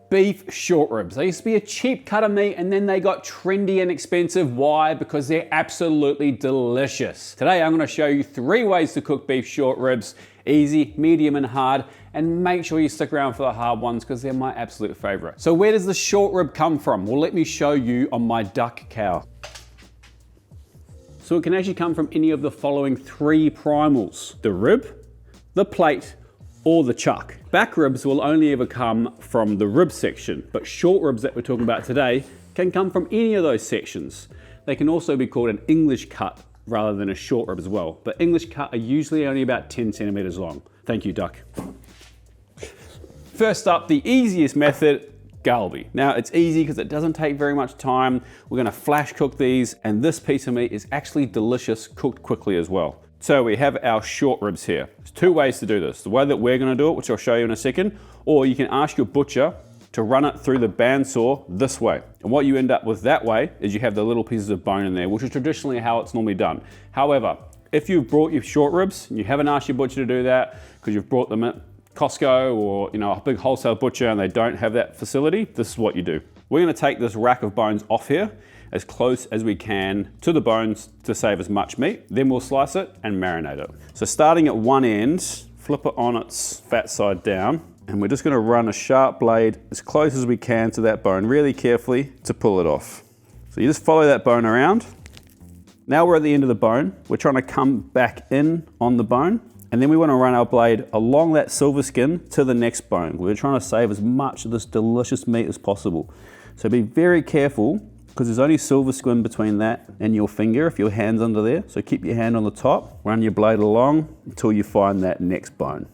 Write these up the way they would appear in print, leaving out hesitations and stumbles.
beef short ribs. They used to be a cheap cut of meat and then they got trendy and expensive. Why? Because they're absolutely delicious. Today I'm going to show you 3 ways to cook beef short ribs. Easy, medium and hard, and make sure you stick around for the hard ones because they're my absolute favorite. So where does the short rib come from? Well, let me show you on my duck cow. So it can actually come from any of the following 3 primals: the rib, the plate, or the chuck. Back ribs will only ever come from the rib section, but short ribs that we're talking about today can come from any of those sections. They can also be called an English cut rather than a short rib as well, but English cut are usually only about 10 centimeters long. Thank you, duck. First up, the easiest method, Galbi. Now it's easy because it doesn't take very much time. We're gonna flash cook these, and this piece of meat is actually delicious, cooked quickly as well. So we have our short ribs here. There's 2 ways to do this. The way that we're gonna do it, which I'll show you in a second, or you can ask your butcher to run it through the bandsaw this way. And what you end up with that way is you have the little pieces of bone in there, which is traditionally how it's normally done. However, if you've brought your short ribs and you haven't asked your butcher to do that because you've brought them at Costco or a big wholesale butcher and they don't have that facility, this is what you do. We're gonna take this rack of bones off here as close as we can to the bones to save as much meat. Then we'll slice it and marinate it. So starting at one end, flip it on its fat side down, and we're just gonna run a sharp blade as close as we can to that bone, really carefully to pull it off. So you just follow that bone around. Now we're at the end of the bone. We're trying to come back in on the bone, and then we wanna run our blade along that silver skin to the next bone. We're trying to save as much of this delicious meat as possible. So be very careful, because there's only silver skin between that and your finger if your hand's under there. So keep your hand on the top, run your blade along until you find that next bone.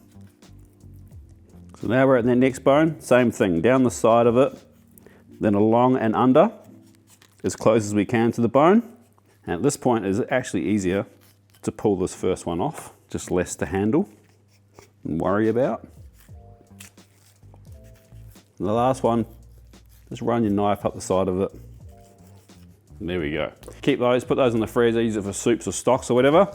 So now we're at that next bone, same thing, down the side of it, then along and under, as close as we can to the bone. And at this point, it's actually easier to pull this first one off, just less to handle and worry about. And the last one, just run your knife up the side of it. And there we go. Keep those, put those in the freezer, use it for soups or stocks or whatever.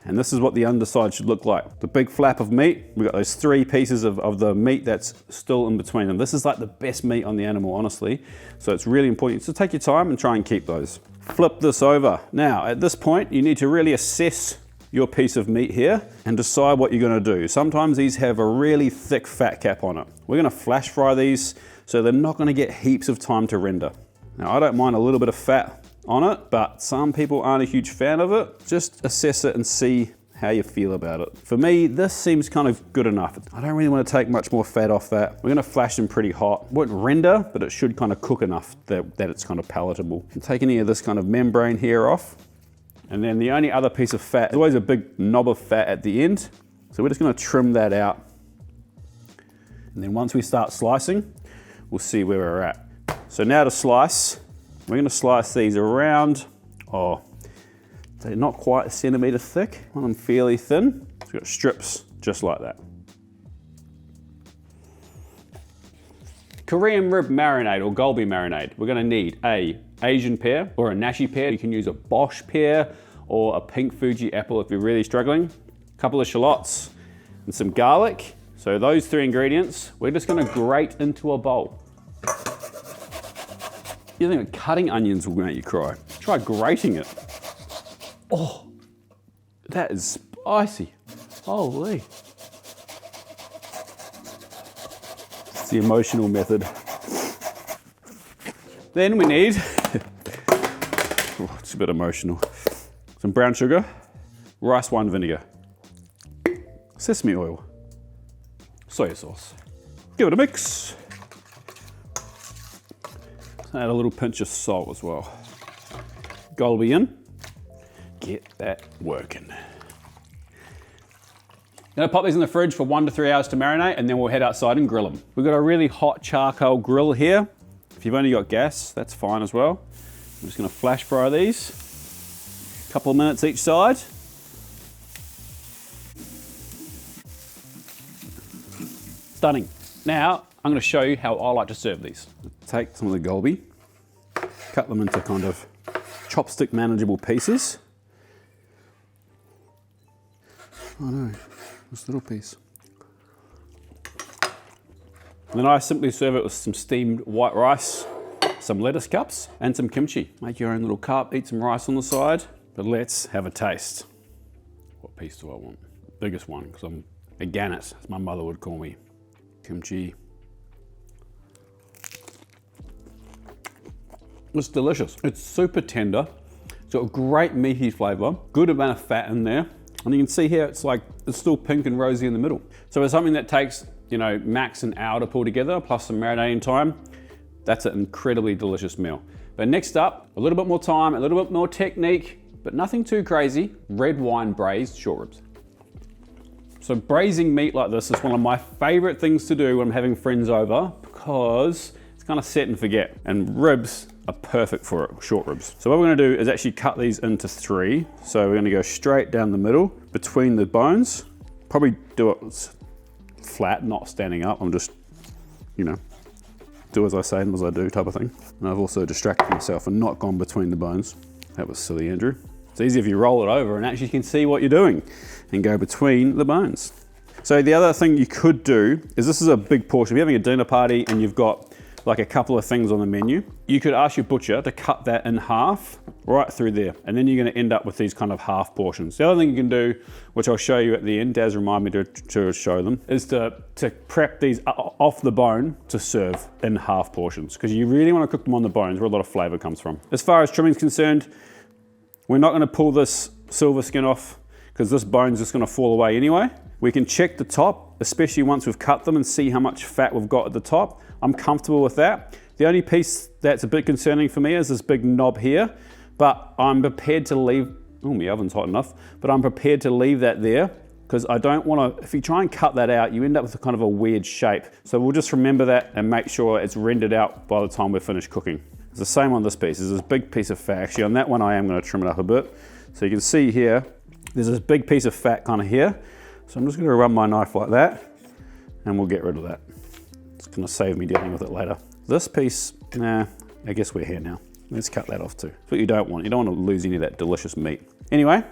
And this is what the underside should look like. The big flap of meat, we've got those 3 pieces of the meat that's still in between them. This is like the best meat on the animal, honestly. So it's really important. So take your time and try and keep those. Flip this over. Now, at this point, you need to really assess your piece of meat here and decide what you're gonna do. Sometimes these have a really thick fat cap on it. We're gonna flash fry these so they're not gonna get heaps of time to render. Now, I don't mind a little bit of fat on it, but some people aren't a huge fan of it. Just assess it and see how you feel about it. For me, this seems kind of good enough. I don't really want to take much more fat off that. We're gonna flash them pretty hot. It won't render, but it should kind of cook enough that it's kind of palatable. And take any of this kind of membrane here off. And then the only other piece of fat, there's always a big knob of fat at the end. So we're just gonna trim that out. And then once we start slicing, we'll see where we're at. So now to slice, we're gonna slice these around, they're not quite a centimeter thick. I want them fairly thin. So we've got strips just like that. Korean rib marinade or Galbi marinade. We're gonna need a Asian pear or a nashi pear. You can use a Bosch pear or a pink Fuji apple if you're really struggling. A couple of shallots and some garlic. So those 3 ingredients, we're just gonna grate into a bowl. You think cutting onions will make you cry? Try grating it. Oh, that is spicy. Holy. It's the emotional method. Then we need, it's a bit emotional, some brown sugar, rice wine vinegar, sesame oil, soy sauce. Give it a mix. Add a little pinch of salt as well. Galbi in. Get that working. Gonna pop these in the fridge for 1 to 3 hours to marinate, and then we'll head outside and grill them. We've got a really hot charcoal grill here. If you've only got gas, that's fine as well. I'm just gonna flash fry these. A couple of minutes each side. Stunning. Now, I'm gonna show you how I like to serve these. Take some of the Galbi, cut them into kind of chopstick manageable pieces. Oh no, this little piece. And then I simply serve it with some steamed white rice, some lettuce cups, and some kimchi. Make your own little cup, eat some rice on the side, but let's have a taste. What piece do I want? Biggest one, because I'm a gannet, as my mother would call me. Kimchi. It's delicious. It's super tender. It's got a great meaty flavor, good amount of fat in there. And you can see here, it's still pink and rosy in the middle. So it's something that takes, you know, max an hour to pull together, plus some marinating time. That's an incredibly delicious meal. But next up, a little bit more time, a little bit more technique, but nothing too crazy. Red wine braised short ribs. So braising meat like this is one of my favorite things to do when I'm having friends over, because it's kind of set and forget. And ribs are perfect for it, short ribs. So what we're gonna do is actually cut these into 3. So we're gonna go straight down the middle between the bones. Probably do it flat, not standing up. I'm just, you know, do as I say and as I do type of thing. And I've also distracted myself and not gone between the bones. That was silly, Andrew. It's easy if you roll it over and actually can see what you're doing and go between the bones. So the other thing you could do is, this is a big portion. If you're having a dinner party and you've got like a couple of things on the menu, you could ask your butcher to cut that in half right through there. And then you're gonna end up with these kind of half portions. The other thing you can do, which I'll show you at the end, Dazz reminded me to show them, is to prep these off the bone to serve in half portions, because you really wanna cook them on the bones where a lot of flavor comes from. As far as trimming is concerned, we're not gonna pull this silver skin off because this bone's just gonna fall away anyway. We can check the top, especially once we've cut them, and see how much fat we've got at the top. I'm comfortable with that. The only piece that's a bit concerning for me is this big knob here, but I'm prepared to leave, oh, my oven's hot enough, but I'm prepared to leave that there, because I don't want to, if you try and cut that out, you end up with a kind of a weird shape. So we'll just remember that and make sure it's rendered out by the time we're finished cooking. It's the same on this piece. There's this big piece of fat. Actually, on that one, I am going to trim it up a bit. So you can see here, there's this big piece of fat kind of here. So I'm just going to run my knife like that, and we'll get rid of that. It's going to save me dealing with it later. This piece, nah, I guess we're here now. Let's cut that off too. That's what you don't want. You don't want to lose any of that delicious meat. Anyway,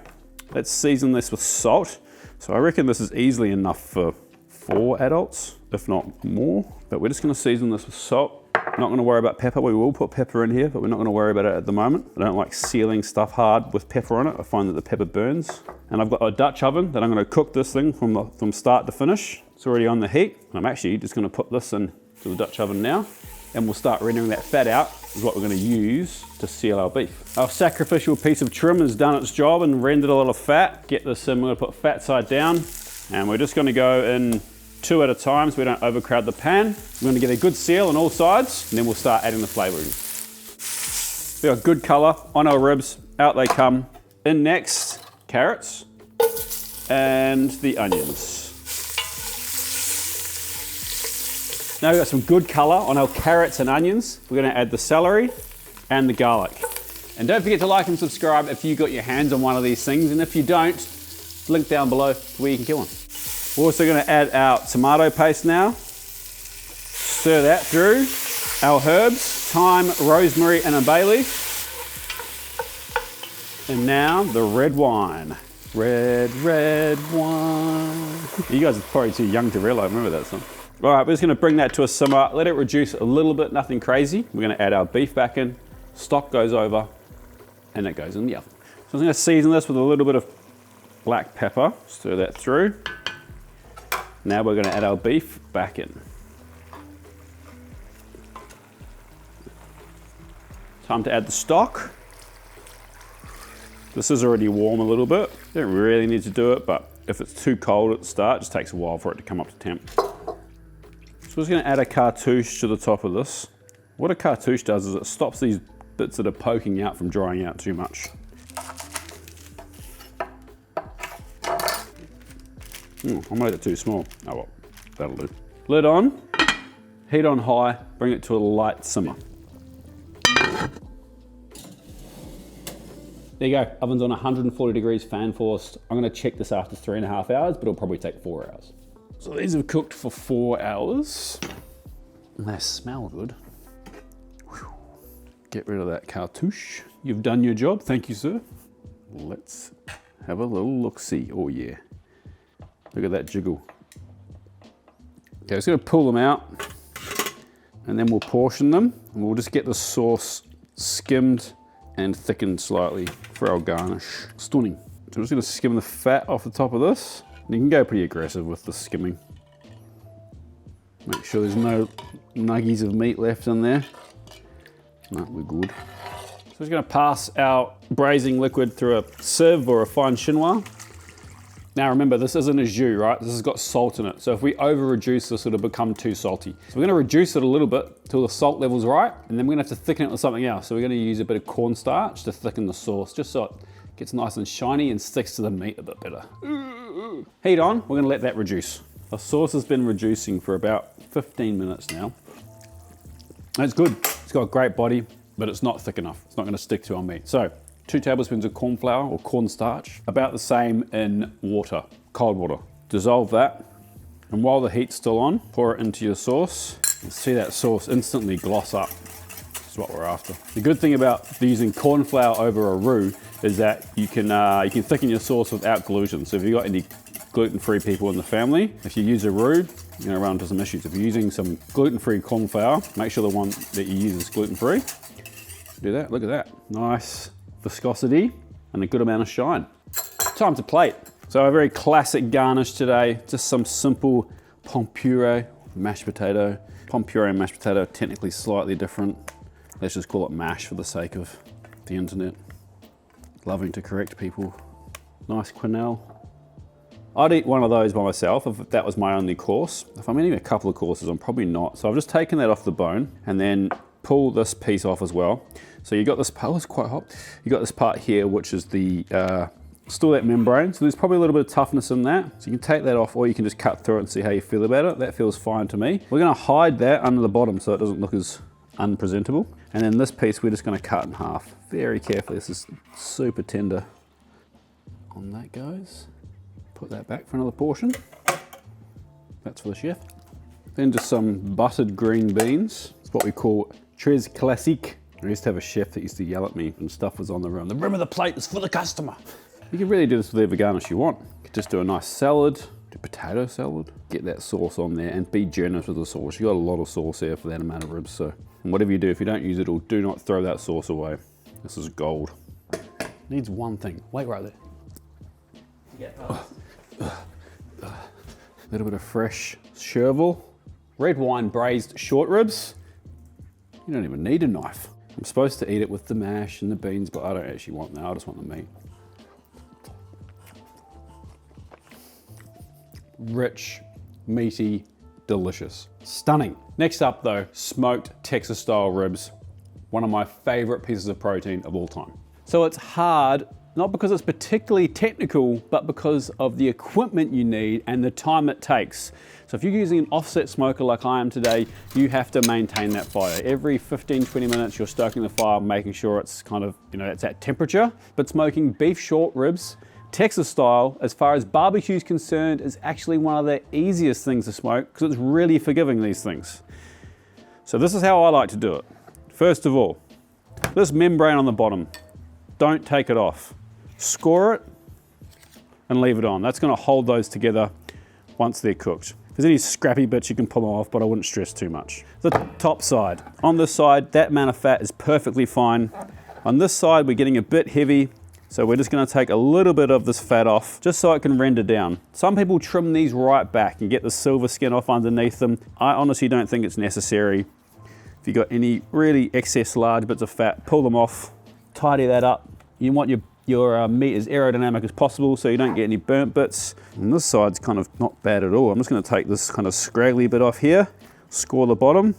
let's season this with salt. So I reckon this is easily enough for 4 adults, if not more. But we're just going to season this with salt. Not going to worry about pepper. We will put pepper in here, but we're not going to worry about it at the moment. I don't like sealing stuff hard with pepper on it. I find that the pepper burns. And I've got a Dutch oven that I'm going to cook this thing from start to finish. It's already on the heat. I'm actually just going to put this into the Dutch oven now, and we'll start rendering that fat out, is what we're going to use to seal our beef. Our sacrificial piece of trim has done its job and rendered a lot of fat. Get this in, we're going to put fat side down, and we're just going to go in 2 at a time so we don't overcrowd the pan. We're going to get a good seal on all sides, and then we'll start adding the flavoring. We got good color on our ribs. Out they come. In next, carrots and the onions. Now we've got some good color on our carrots and onions. We're going to add the celery and the garlic. And don't forget to like and subscribe if you got your hands on one of these things, and if you don't, link down below where you can get one. We're also going to add our tomato paste now. Stir that through. Our herbs, thyme, rosemary, and a bay leaf. And now the red wine. Red wine. You guys are probably too young to realize, remember that song. All right, we're just going to bring that to a simmer. Let it reduce a little bit, nothing crazy. We're going to add our beef back in. Stock goes over, and it goes in the oven. So I'm going to season this with a little bit of black pepper. Stir that through. Now we're going to add our beef back in. Time to add the stock. This is already warm a little bit. You don't really need to do it, but if it's too cold at the start, it just takes a while for it to come up to temp. So we're just going to add a cartouche to the top of this. What a cartouche does is it stops these bits that are poking out from drying out too much. I made it too small. Oh well, that'll do. Lid on, heat on high, bring it to a light simmer. There you go, oven's on 140 degrees, fan forced. I'm gonna check this after 3.5 hours, but it'll probably take 4 hours. So these have cooked for 4 hours. They smell good. Whew. Get rid of that cartouche. You've done your job, thank you, sir. Let's have a little look-see. Oh yeah. Look at that jiggle. Okay, I'm just gonna pull them out. and then we'll portion them, and we'll just get the sauce skimmed and thickened slightly for our garnish. Stunning. So I'm just gonna skim the fat off the top of this. And you can go pretty aggressive with the skimming. Make sure there's no nuggies of meat left in there. No, we're good. So we're just gonna pass our braising liquid through a sieve or a fine chinois. Now remember, this isn't a jus, right? This has got salt in it. So if we over reduce this, it'll become too salty. So we're gonna reduce it a little bit till the salt level's right, and then we're gonna have to thicken it with something else. So we're gonna use a bit of cornstarch to thicken the sauce, just so it gets nice and shiny and sticks to the meat a bit better. Heat on, we're gonna let that reduce. Our sauce has been reducing for about 15 minutes now. And it's good, it's got a great body, but it's not thick enough. It's not gonna stick to our meat. So 2 tablespoons of corn flour or cornstarch, about the same in water, cold water. Dissolve that, and while the heat's still on, pour it into your sauce. You see that sauce instantly gloss up. That's what we're after. The good thing about using corn flour over a roux is that you can thicken your sauce without gluten. So if you've got any gluten-free people in the family, if you use a roux, you're gonna run into some issues. If you're using some gluten-free corn flour, make sure the one that you use is gluten-free. Do that, look at that. Nice viscosity and a good amount of shine. Time to plate. So a very classic garnish today, just some simple pomme puree, mashed potato. Pomme puree and mashed potato are technically slightly different. Let's just call it mash for the sake of the internet. Loving to correct people. Nice quenelle. I'd eat one of those by myself if that was my only course. If I'm eating a couple of courses, I'm probably not. So I've just taken that off the bone and then pull this piece off as well. So you got this part, oh, it's quite hot. You got this part here, which is the, still that membrane. So there's probably a little bit of toughness in that. So you can take that off, or you can just cut through it and see how you feel about it. That feels fine to me. We're gonna hide that under the bottom so it doesn't look as unpresentable. And then this piece, we're just gonna cut in half. Very carefully, this is super tender. On that goes. Put that back for another portion. That's for the chef. Then just some buttered green beans. It's what we call tres classique. I used to have a chef that used to yell at me when stuff was on the rim. The rim of the plate is for the customer. You can really do this with whatever garnish you want. You could just do a nice salad, do potato salad, get that sauce on there and be generous with the sauce. You got a lot of sauce here for that amount of ribs. So, and whatever you do, if you don't use it all, do not throw that sauce away. This is gold. Needs one thing. Wait right there. A little bit of fresh chervil. Red wine braised short ribs. You don't even need a knife. I'm supposed to eat it with the mash and the beans, but I don't actually want that. I just want the meat. Rich, meaty, delicious. Stunning. Next up though, smoked Texas style ribs. One of my favorite pieces of protein of all time. So it's hard, not because it's particularly technical, but because of the equipment you need and the time it takes. So if you're using an offset smoker like I am today, you have to maintain that fire. Every 15, 20 minutes, you're stoking the fire, making sure it's kind of, it's at temperature. But smoking beef short ribs, Texas style, as far as barbecue is concerned, is actually one of the easiest things to smoke because it's really forgiving, these things. So this is how I like to do it. First of all, this membrane on the bottom, don't take it off. Score it and leave it on. That's gonna hold those together once they're cooked. If there's any scrappy bits, you can pull them off, but I wouldn't stress too much. The top side. On this side, that amount of fat is perfectly fine. On this side, we're getting a bit heavy, so we're just gonna take a little bit of this fat off, just so it can render down. Some people trim these right back and get the silver skin off underneath them. I honestly don't think it's necessary. If you've got any really excess large bits of fat, pull them off, tidy that up. You want your meat as aerodynamic as possible so you don't get any burnt bits. And this side's kind of not bad at all. I'm just gonna take this kind of scraggly bit off here, score the bottom.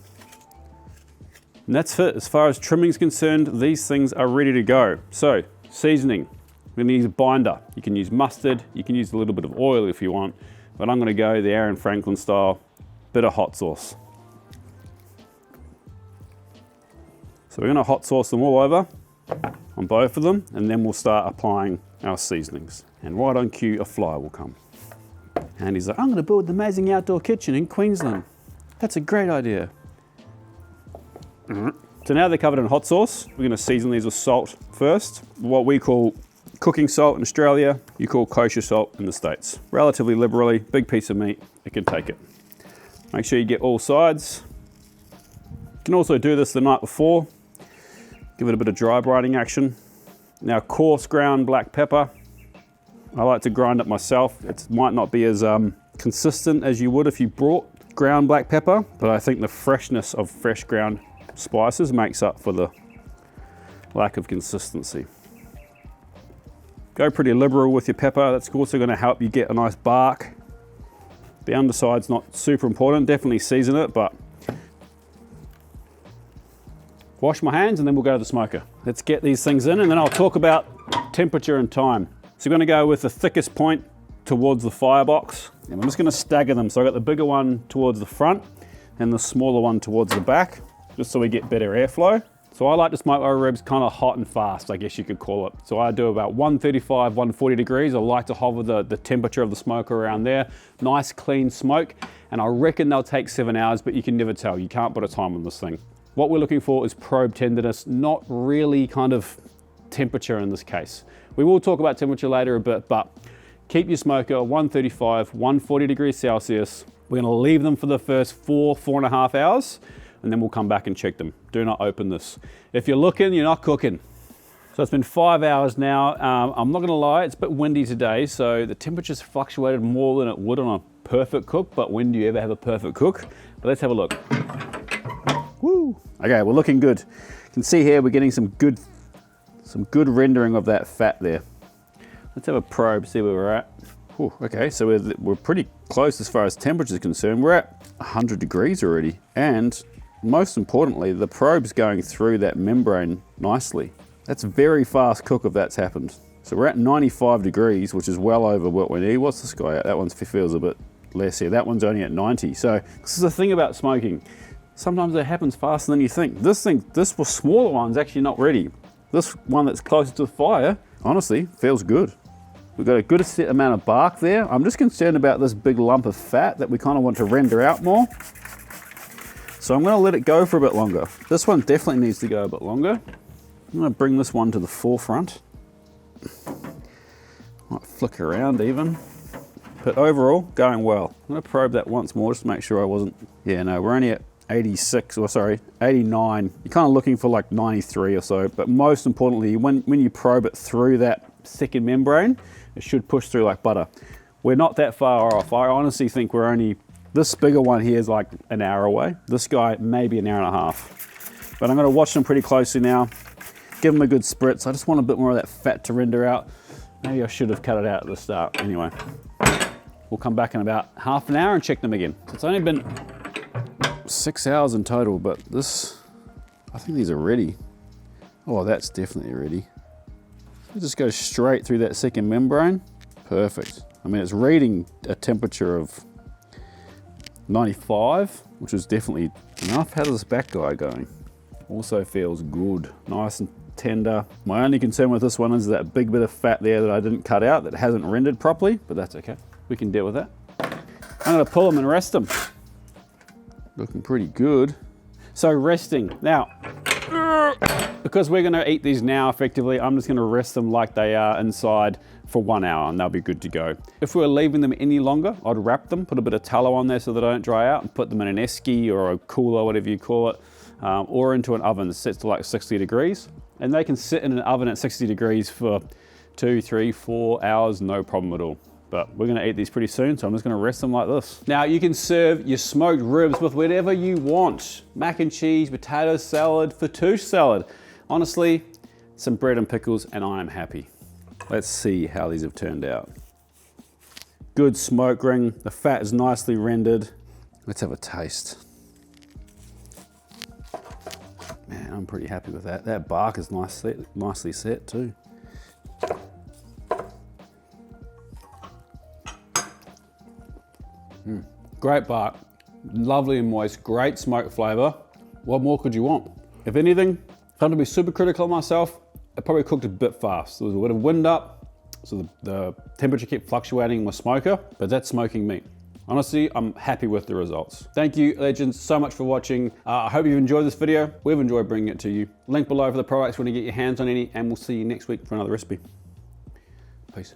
And that's it. As far as trimming is concerned, these things are ready to go. So, seasoning. We're gonna use a binder. You can use mustard, you can use a little bit of oil if you want, but I'm gonna go the Aaron Franklin style, bit of hot sauce. So we're gonna hot sauce them all over on both of them, and then we'll start applying our seasonings. And right on cue, a fly will come. And he's like, I'm gonna build an amazing outdoor kitchen in Queensland. That's a great idea. So now they're covered in hot sauce. We're gonna season these with salt first. What we call cooking salt in Australia, you call kosher salt in the States. Relatively liberally, big piece of meat, it can take it. Make sure you get all sides. You can also do this the night before, give it a bit of dry brining action. Now, coarse ground black pepper, I like to grind it myself. It might not be as consistent as you would if you brought ground black pepper, but I think the freshness of fresh ground spices makes up for the lack of consistency. Go pretty liberal with your pepper. That's also going to help you get a nice bark. The underside's not super important. Definitely season it, but wash my hands and then we'll go to the smoker. Let's get these things in and then I'll talk about temperature and time. So we're going to go with the thickest point towards the firebox. And I'm just going to stagger them. So I got the bigger one towards the front and the smaller one towards the back, just so we get better airflow. So I like to smoke my ribs kind of hot and fast, I guess you could call it. So I do about 135, 140 degrees. I like to hover the temperature of the smoker around there. Nice clean smoke. And I reckon they'll take 7 hours, but you can never tell. You can't put a time on this thing. What we're looking for is probe tenderness, not really kind of temperature in this case. We will talk about temperature later a bit, but keep your smoker 135, 140 degrees Celsius. We're gonna leave them for the first 4.5 hours, and then we'll come back and check them. Do not open this. If you're looking, you're not cooking. So it's been 5 hours now. I'm not gonna lie, it's a bit windy today, so the temperature's fluctuated more than it would on a perfect cook, but when do you ever have a perfect cook? But let's have a look. Woo! Okay, we're looking good. You can see here we're getting some good rendering of that fat there. Let's have a probe, see where we're at. Whew, okay, so we're pretty close as far as temperature is concerned. We're at 100 degrees already, and most importantly, the probe's going through that membrane nicely. That's a very fast cook if that's happened. So we're at 95 degrees, which is well over what we need. What's this guy at? That one feels a bit less here. That one's only at 90. So this is the thing about smoking. Sometimes it happens faster than you think. This for smaller one's actually not ready. This one that's closer to the fire, honestly, feels good. We've got a good set amount of bark there. I'm just concerned about this big lump of fat that we kind of want to render out more. So I'm gonna let it go for a bit longer. This one definitely needs to go a bit longer. I'm gonna bring this one to the forefront. Might flick around even. But overall, going well. I'm gonna probe that once more just to make sure I wasn't, yeah, no, we're only at 86, or sorry, 89. You're kind of looking for like 93 or so, but most importantly, when you probe it through that second membrane, it should push through like butter. We're not that far off. I honestly think we're only, this bigger one here is like an hour away. This guy, maybe an hour and a half. But I'm gonna watch them pretty closely now, give them a good spritz. I just want a bit more of that fat to render out. Maybe I should have cut it out at the start. Anyway, we'll come back in about half an hour and check them again. It's only been 6 hours in total, but this, I think these are ready. Oh, that's definitely ready. It just goes straight through that second membrane. Perfect. I mean, it's reading a temperature of 95, which is definitely enough. How's this back guy going? Also feels good, nice and tender. My only concern with this one is that big bit of fat there that I didn't cut out that hasn't rendered properly, but that's okay. We can deal with that. I'm gonna pull them and rest them. Looking pretty good. So resting. Now, because we're gonna eat these now effectively, I'm just gonna rest them like they are inside for 1 hour and they'll be good to go. If we were leaving them any longer, I'd wrap them, put a bit of tallow on there so they don't dry out and put them in an esky or a cooler, whatever you call it, or into an oven that sets to like 60 degrees. And they can sit in an oven at 60 degrees for 2, 3, 4 hours, no problem at all. But we're gonna eat these pretty soon, so I'm just gonna rest them like this. Now you can serve your smoked ribs with whatever you want. Mac and cheese, potato salad, fattoush salad. Honestly, some bread and pickles and I am happy. Let's see how these have turned out. Good smoke ring, the fat is nicely rendered. Let's have a taste. Man, I'm pretty happy with that. That bark is nicely set too. Great bark, lovely and moist, great smoke flavor. What more could you want? If anything, if I'm to be super critical of myself, I probably cooked a bit fast. There was a bit of wind up, so the temperature kept fluctuating in my smoker, but that's smoking meat. Honestly, I'm happy with the results. Thank you, legends, so much for watching. I hope you've enjoyed this video. We've enjoyed bringing it to you. Link below for the products when you get your hands on any, and we'll see you next week for another recipe. Peace.